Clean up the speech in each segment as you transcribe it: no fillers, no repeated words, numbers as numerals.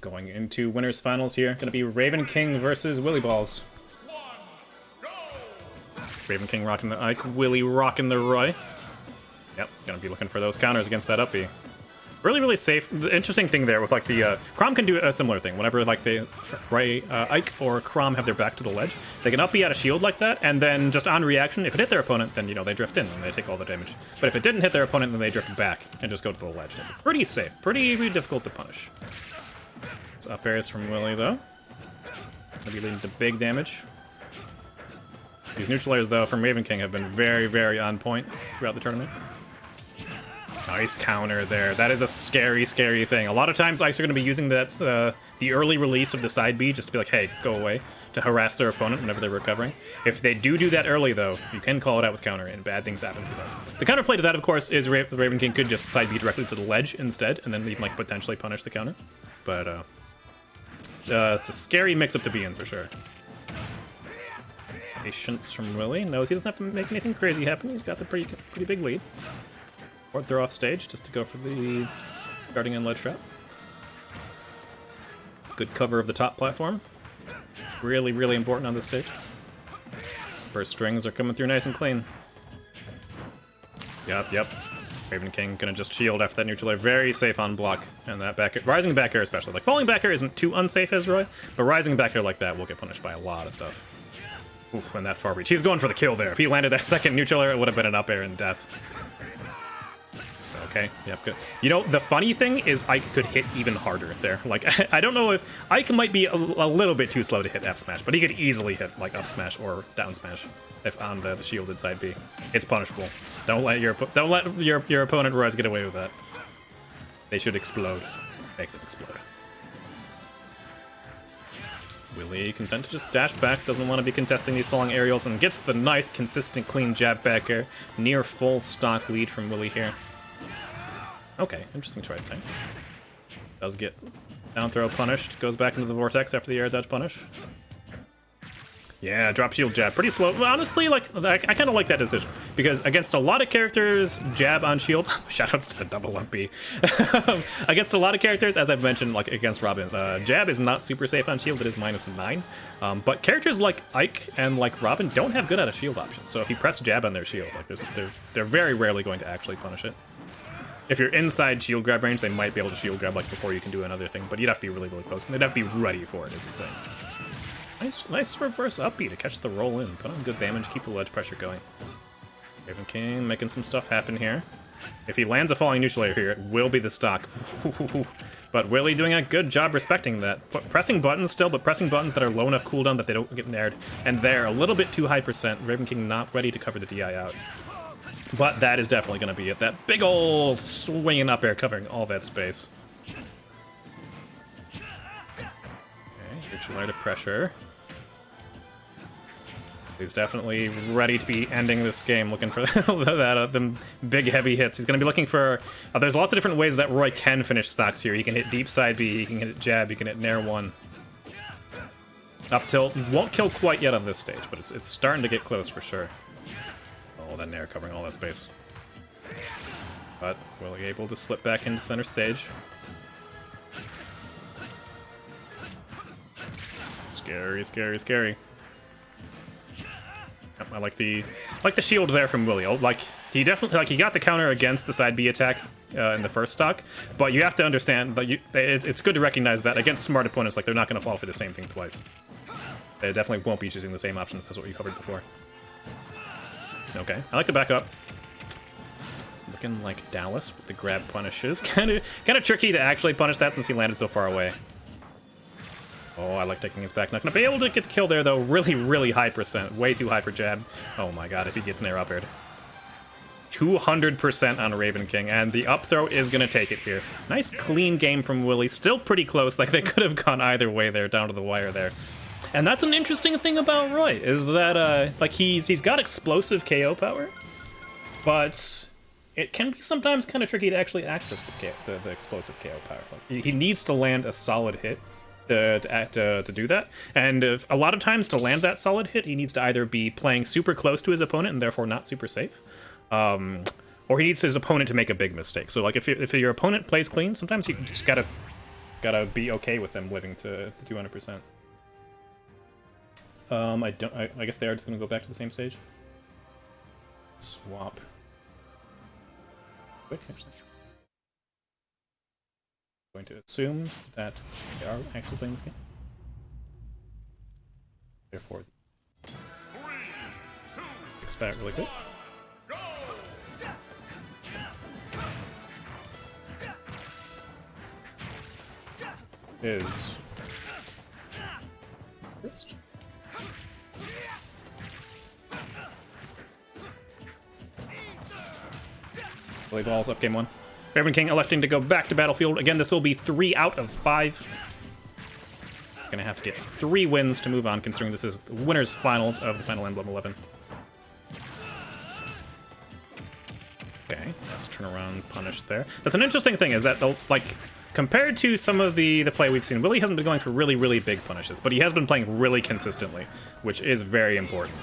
Going into winners finals here, gonna be Ravenking versus WillyBalls. Ravenking rocking the Ike, Willy rocking the Roy. Yep, gonna be looking for those counters against that up B. Really, really safe. The interesting thing there with like the Crom can do a similar thing. Whenever like they Ike or Crom have their back to the ledge, they can up B out a shield like that, and then just on reaction, if it hit their opponent, then you know they drift in and they take all the damage. But if it didn't hit their opponent, then they drift back and just go to the ledge. It's pretty safe, pretty difficult to punish. It's up airs from Willy though. Gonna be leading to big damage. These neutral airs though from Ravenking have been very, very on point throughout the tournament. Nice counter there. That is a scary, scary thing. A lot of times Ice are going to be using that the early release of the side B just to be like, hey, go away, to harass their opponent whenever they're recovering. If they do that early, though, you can call it out with counter, and bad things happen to those. The counterplay to that, of course, is Ravenking could just side B directly to the ledge instead, and then even like potentially punish the counter. But it's a scary mix-up to be in, for sure. Patience from Willy. Knows he doesn't have to make anything crazy happen. He's got the pretty big lead. Or throw off stage just to go for the guarding and ledge trap. Good cover of the top platform. Really, really important on this stage. First strings are coming through nice and clean. Yep. Ravenking gonna just shield after that neutral air. Very safe on block. And that back air, rising back air especially. Like, falling back air isn't too unsafe as Roy, but rising back air like that will get punished by a lot of stuff. Ooh, and that far reach. He's going for the kill there. If he landed that second neutral air, it would have been an up air and death. Okay, yep, good. You know, the funny thing is Ike could hit even harder there. Like, I don't know if... Ike might be a little bit too slow to hit F smash, but he could easily hit, like, up smash or down smash if on the shielded side B. It's punishable. Don't let your opponent Rise get away with that. They should explode. Make them explode. Willy content to just dash back, doesn't want to be contesting these falling aerials, and gets the nice, consistent, clean jab back air. Near full stock lead from Willy here. Okay, interesting choice there. Does get down throw punished, goes back into the vortex after the air dodge punish. Yeah, drop shield jab, pretty slow. Honestly, like, I kind of like that decision, because against a lot of characters, jab on shield, shoutouts to the double up B. Against a lot of characters, as I've mentioned, like against Robin, jab is not super safe on shield, it is -9. But characters like Ike and like Robin don't have good out of shield options, so if you press jab on their shield, like they're very rarely going to actually punish it. If you're inside shield grab range, they might be able to shield grab like before you can do another thing, but you'd have to be really, really close, and they'd have to be ready for it is the thing. Nice reverse up B to catch the roll in. Put on good damage, keep the ledge pressure going. Ravenking making some stuff happen here. If he lands a falling neutral air here, it will be the stock. But Willy doing a good job respecting that. Pressing buttons still, but pressing buttons that are low enough cooldown that they don't get nared. And they're a little bit too high percent. Ravenking not ready to cover the DI out. But that is definitely going to be it. That big ol' swinging up air covering all that space. Okay, neutral air to pressure. He's definitely ready to be ending this game, looking for them big, heavy hits. He's going to be looking for... there's lots of different ways that Roy can finish stocks here. He can hit deep side B, he can hit jab, he can hit nair 1. Up tilt. Won't kill quite yet on this stage, but it's starting to get close for sure. Oh, that nair covering all that space. But Willy able to slip back into center stage. Scary, scary, scary. I like the shield there from Willy. Like he definitely he got the counter against the side B attack in the first stock, but you have to understand that it's good to recognize that against smart opponents, like they're not going to fall for the same thing twice. They definitely won't be choosing the same options as what you covered before. Okay, I like the backup. Looking like Dallas with the grab punishes. Kind of tricky to actually punish that since he landed so far away. Oh, I like taking his back. Not gonna be able to get the kill there though. Really, really high percent. Way too high for jab. Oh my god, if he gets an air up aired. 200% on Ravenking, and the up throw is gonna take it here. Nice clean game from Willy. Still pretty close. Like they could have gone either way there, down to the wire there. And that's an interesting thing about Roy, is that like he's got explosive KO power, but it can be sometimes kind of tricky to actually access the explosive KO power. Like, he needs to land a solid hit to do that, and a lot of times to land that solid hit, he needs to either be playing super close to his opponent and therefore not super safe, or he needs his opponent to make a big mistake. So like if your opponent plays clean, sometimes you just gotta gotta be okay with them living to 200%. I guess they are just gonna go back to the same stage. Swap. Quick, actually. Going to assume that they are actually playing this game. Therefore, fix that really quick. Is first. WillyBalls up game 1. Ravenking electing to go back to battlefield. Again, this will be 3 out of 5. Gonna have to get 3 wins to move on, considering this is winners finals of the final Emblem 11. Okay, let's turn around, punish there. That's an interesting thing, is that, like, compared to some of the play we've seen, Willy hasn't been going for really, really big punishes, but he has been playing really consistently, which is very important.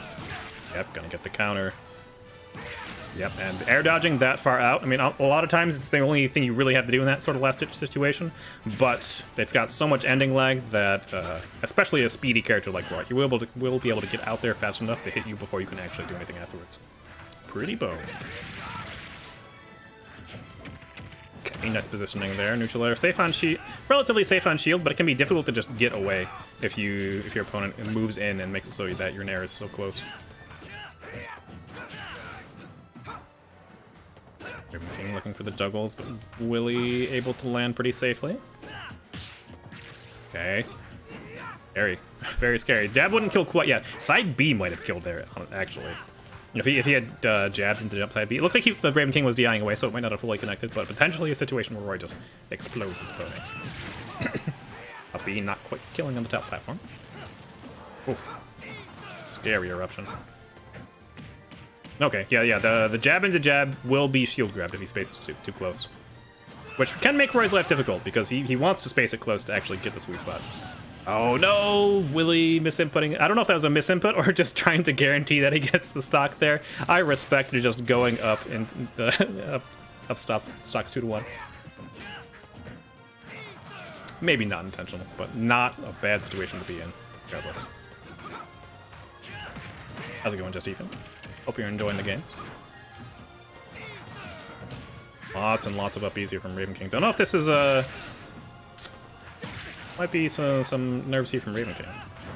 Yep, gonna get the counter. Yep, and air dodging that far out, I mean, a lot of times it's the only thing you really have to do in that sort of last-ditch situation, but it's got so much ending lag that, especially a speedy character like Roy, he will be able to get out there fast enough to hit you before you can actually do anything afterwards. Pretty bold. Okay, nice positioning there. Neutral air, safe on shield, relatively safe on shield, but it can be difficult to just get away if your opponent moves in and makes it so that your nair is so close. Ravenking looking for the juggles, but Willy able to land pretty safely. Okay. Scary. Very scary. Jab wouldn't kill quite yet. Side B might have killed there, actually. If he had jabbed into the upside B. It looked like the Ravenking was DIing away, so it might not have fully connected, but potentially a situation where Roy just explodes his opponent. Up B not quite killing on the top platform. Ooh. Scary eruption. Okay, yeah, the jab into jab will be shield grabbed if he spaces too close. Which can make Roy's life difficult, because he wants to space it close to actually get the sweet spot. Oh no, Willy misinputting. I don't know if that was a misinput or just trying to guarantee that he gets the stock there. I respect just going up in the up stocks 2-1. Maybe not intentional, but not a bad situation to be in, regardless. How's it going, Just Ethan? Hope you're enjoying the game. Lots and lots of up easier from Ravenking. Don't know if this is might be some nerves here from Ravenking.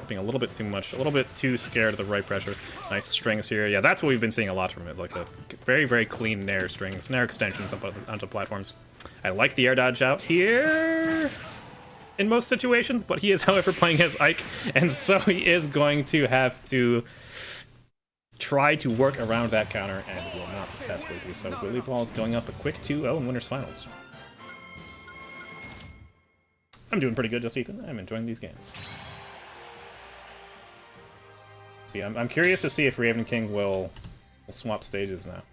Being a little bit too much, a little bit too scared of the right pressure. Nice strings here. Yeah, that's what we've been seeing a lot from it. Like the very, very clean nair strings, nair extensions onto platforms. I like the air dodge out here in most situations, but he is, however, playing as Ike, and so he is going to have to try to work around that counter, and will not successfully do so. WillyBalls going up a quick 2-0 in winners finals. I'm doing pretty good, Just Ethan. I'm enjoying these games. See, I'm curious to see if Ravenking will swap stages now.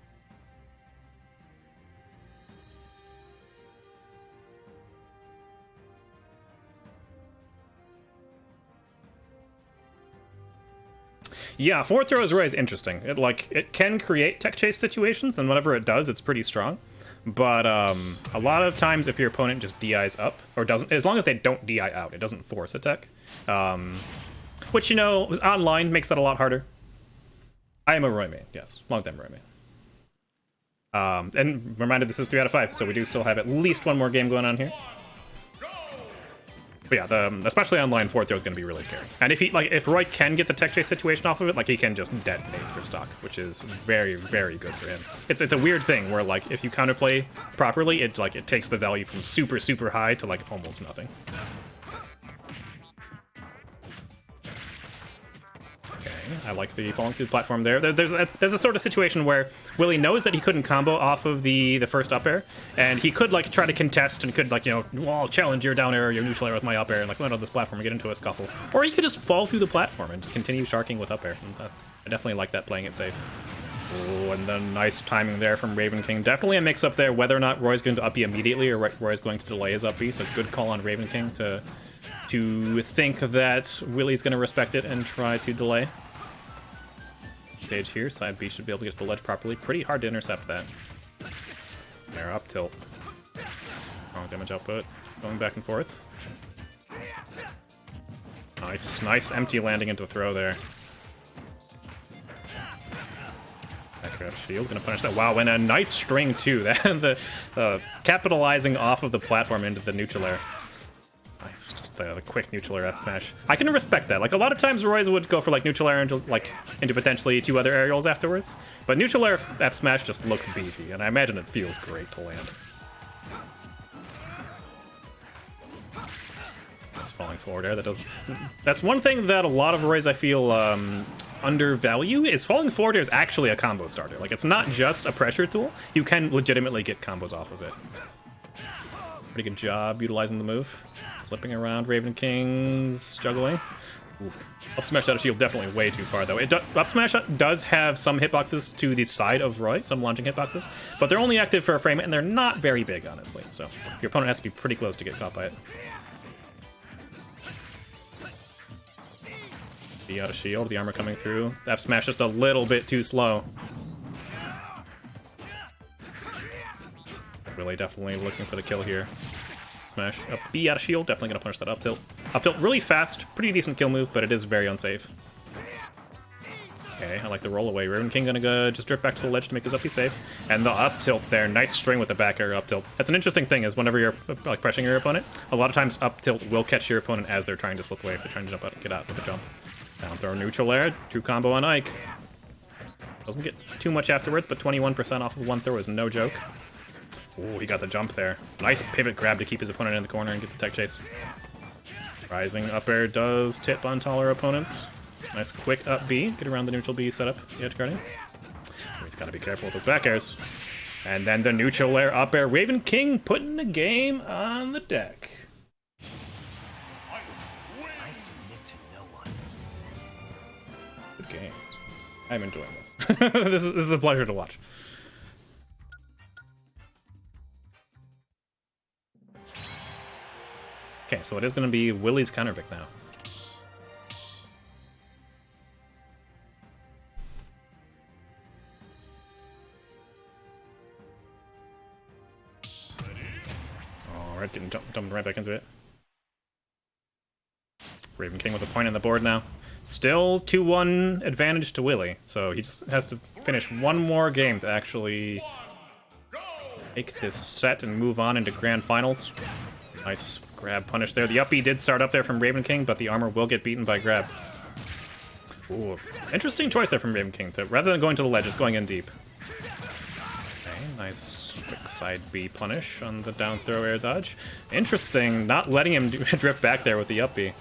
Yeah, forward throw is always interesting. It can create tech chase situations, and whenever it does, it's pretty strong. But a lot of times, if your opponent just DIs up, or doesn't, as long as they don't DI out, it doesn't force a tech. Which, you know, online makes that a lot harder. I am a Roy main, yes. Long-time Roy main. And reminded, this is 3 out of 5, so we do still have at least one more game going on here. But yeah, especially online, forward throw is going to be really scary. And if Roy can get the tech chase situation off of it, like, he can just detonate your stock, which is very, very good for him. It's a weird thing where, like, if you counterplay properly, it takes the value from super, super high to, like, almost nothing. I like the falling through the platform there. There's a sort of situation where Willy knows that he couldn't combo off of the first up air, and he could, like, try to contest and could, like, you know, well, I'll challenge your down air or your neutral air with my up air and, like, land on this platform and get into a scuffle. Or he could just fall through the platform and just continue sharking with up air. And, I definitely like that, playing it safe. Oh, and then nice timing there from Ravenking. Definitely a mix-up there, whether or not Roy's going to up B immediately or Roy's going to delay his up B, so good call on Ravenking to think that Willy's going to respect it and try to delay. Stage here, side B should be able to get to the ledge properly. Pretty hard to intercept that. Nair up, tilt. Wrong damage output. going back and forth. Nice empty landing into throw there. Back grab shield, gonna punish that. Wow, and a nice string too. The capitalizing off of the platform into the neutral air. Nice, just the quick neutral air F smash. I can respect that. Like a lot of times, Roy's would go for like neutral air into potentially 2 other aerials afterwards. But neutral air F smash just looks beefy, and I imagine it feels great to land. Falling forward air, that's one thing that a lot of Roys I feel undervalue, is falling forward air is actually a combo starter. Like, it's not just a pressure tool, you can legitimately get combos off of it. Pretty good job utilizing the move. Slipping around Ravenking's juggling. Ooh. Up smash out of shield, definitely way too far though. Up smash does have some hitboxes to the side of Roy, some launching hitboxes, but they're only active for a frame and they're not very big, honestly. So your opponent has to be pretty close to get caught by it. Out of shield, the armor coming through. F smash just a little bit too slow. Really definitely looking for the kill here. Smash up B out of shield, definitely gonna punish that up tilt. Up tilt really fast, pretty decent kill move, but it is very unsafe. Okay, I like the roll away. Ravenking gonna go just drift back to the ledge to make his up B safe. And the up tilt there, nice string with the back air up tilt. That's an interesting thing, is whenever you're like pressuring your opponent, a lot of times up tilt will catch your opponent as they're trying to slip away, if they're trying to jump out, get out with a jump. Down throw neutral air, true combo on Ike. Doesn't get too much afterwards, but 21% off of one throw is no joke. Ooh, he got the jump there. Nice pivot grab to keep his opponent in the corner and get the tech chase. Rising up air does tip on taller opponents. Nice quick up B, get around the neutral B setup, the edge guarding. He's got to be careful with those back airs. And then the neutral air up air. Ravenking putting the game on the deck. Game. I'm enjoying this. This is a pleasure to watch. Okay, so it is going to be Willy's counter pick now. Alright, getting dumped right back into it. Ravenking with a point on the board now. Still 2-1 advantage to Willy, so he just has to finish one more game to actually take this set and move on into grand finals. Nice grab punish there. The up B did start up there from Ravenking, but the armor will get beaten by grab. Ooh, interesting choice there from Ravenking, rather than going to the ledge, just going in deep. Okay, nice quick side B punish on the down throw air dodge. Interesting, not letting him drift back there with the up B.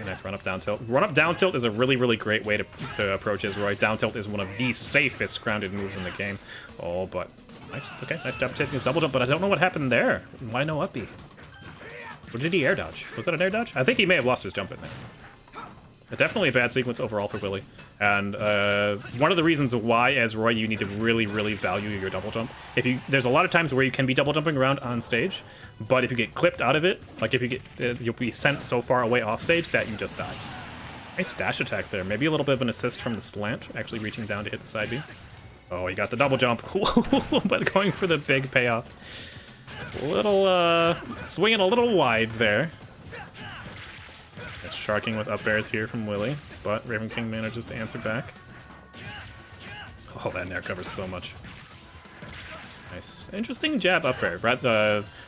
Nice run up down tilt. Run up down tilt is a really great way to approach his Roy. Down tilt is one of the safest grounded moves in the game. Oh, but nice. Okay, nice step taking his double jump, but I don't know what happened there. Why no up B? Or did he air dodge? Was that an air dodge? I think he may have lost his jump in there. Definitely a bad sequence overall for Willy. And one of the reasons why, as Roy, you need to really value your double jump. There's a lot of times where you can be double jumping around on stage, but if you get clipped out of it, like if you get, you'll be sent so far away off stage that you just die. Nice dash attack there. Maybe a little bit of an assist from the slant, actually reaching down to hit the side B. Oh, he got the double jump, but going for the big payoff. Swinging a little wide there. It's sharking with up airs here from Willy, but Ravenking manages to answer back. Oh, that nair covers so much. Nice. Interesting jab up air. Right?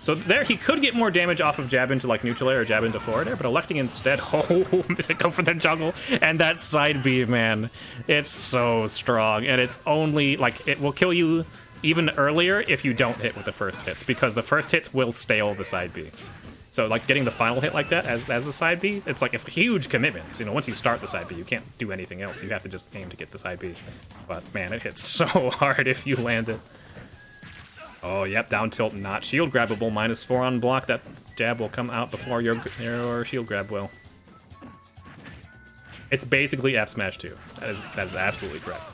So there he could get more damage off of jab into like neutral air or jab into forward air, but electing instead to go for the juggle. And that side B, man, it's so strong. And it's only, like, it will kill you even earlier if you don't hit with the first hits, because the first hits will stale the side B. So, like, getting the final hit like that as the side B, it's like, it's a huge commitment. Because, you know, once you start the side B, you can't do anything else. You have to just aim to get the side B. But, man, it hits so hard if you land it. Oh, yep, down tilt, not shield grabbable. -4 on block. That jab will come out before your shield grab will. It's basically F smash 2. That is absolutely correct.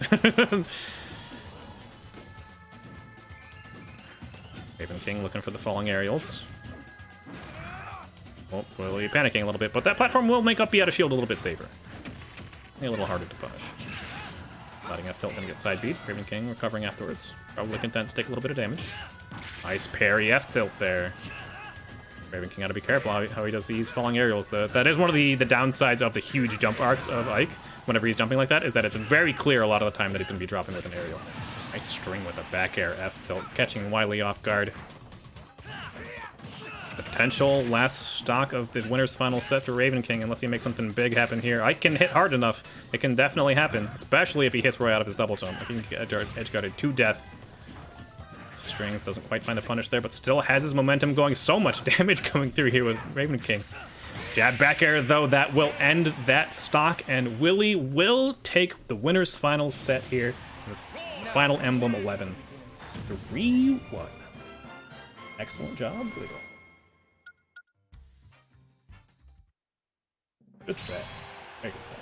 Ravenking looking for the falling aerials. Oh, Willy panicking a little bit, but that platform will make up B out of shield a little bit safer. A little harder to punish. Letting F tilt and get side beat. Ravenking recovering afterwards. Probably content to take a little bit of damage. Nice parry F-tilt there. Ravenking gotta be careful how he does these falling aerials. That is one of the downsides of the huge jump arcs of Ike whenever he's jumping like that, is that it's very clear a lot of the time that he's gonna be dropping with an aerial. Nice string with a back air F-tilt, catching Wily off guard. Potential last stock of the winner's final set for Ravenking, unless he makes something big happen here. Ike can hit hard enough. It can definitely happen, especially if he hits Roy out of his double jump. I can get edge guarded to death. Strings doesn't quite find the punish there, but still has his momentum going. So much damage coming through here with Ravenking. Jab back air, though, that will end that stock, and Willy will take the winner's final set here. The final Emblem 11. 3-1. Excellent job, WillyBalls. Good set. Very good set.